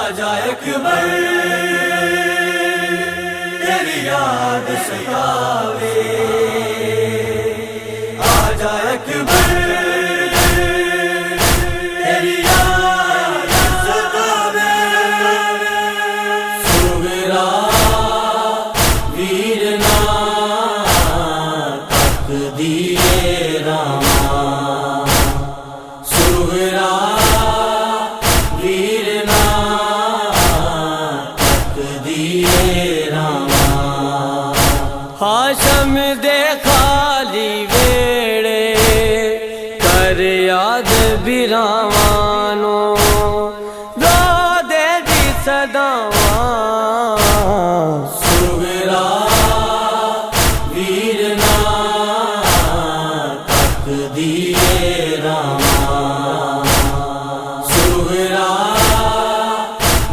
आजा अकबर तेरी याद सतावे, आजा अकबर तेरी याद सतावे। सुगरा वीरना तक दिए रामा, सुगरा वीरना तक दिए रामा। हाशम दे खाली वेड़े कर याद बिरावानो, रो दे दी सदावा। सुगरा वीरना तक दिए रामा, सुगरा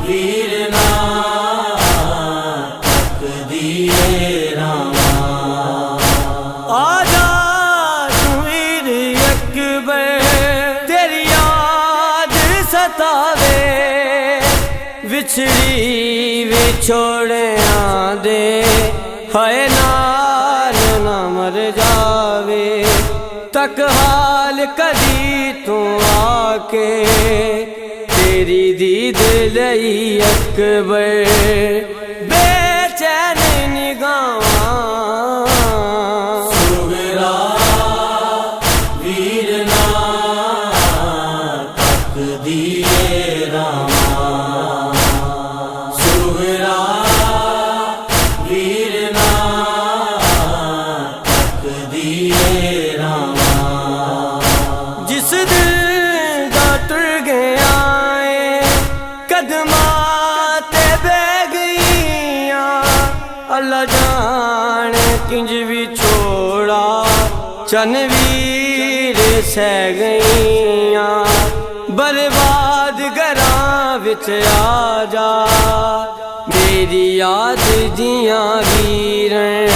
वीरना तक दिए रामा। आजा सुवीर अकबर तेरी याद सतावे, विछड़ी विछोड़े आंदे हाय नाल न मर जावे। तक हाल कदी तू आके तेरी दीद लई अकबर, बेचैन निगाहां। सुगरा वीरना तक दिए रामा, सुगरा वीरना तक दिए रामा। जिस दिल दा टुर गया कदमां ते बह गईयां, अल्लाह जाने किंज भी छोड़ा चनवीर सह गईयां। बर्बाद घरां विच आ जा मेरी याद दियां वीरें,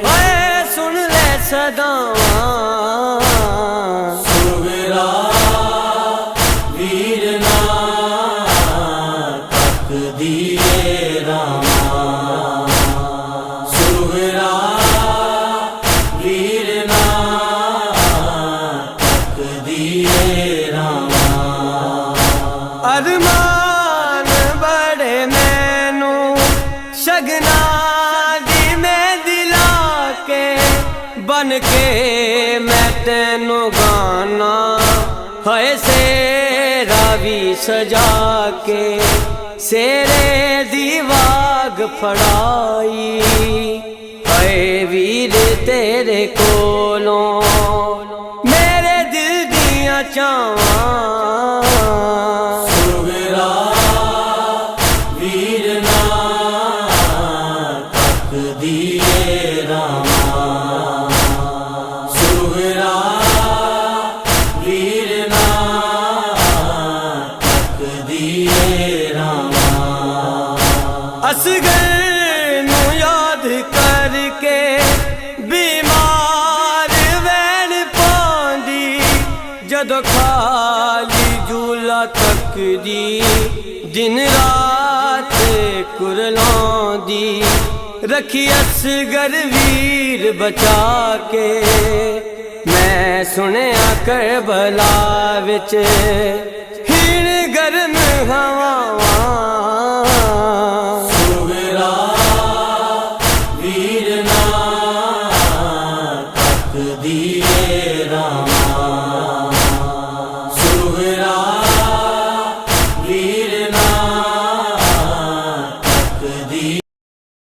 हाय सुन ले सदावां। सुगरा वीरना तक दिए रामा, सुगरा वीरना तक दिए रामा। अरमान बड़े मैनू शगना दी में दिला के, बन के मैं तेनू गाना हाय सेरा भी सजा के। सेरे दी वाग फड़ाई हाय वीर तेरे कोलों, मेरे दिल दियां चावां। सुगरा वीरना तक दिए रामा, सुगरा वीरना तक दिए रामा। असगर नू याद करके बीमार वैन पांदी, जदों खाली झूला तक दी दिन रात कुरलांदी। रखी असगर वीर बचा के, मैं सुनिया करबला विच हिण गर्म हवावां। सुगरा वीरना तक दिए रामा, सुगरा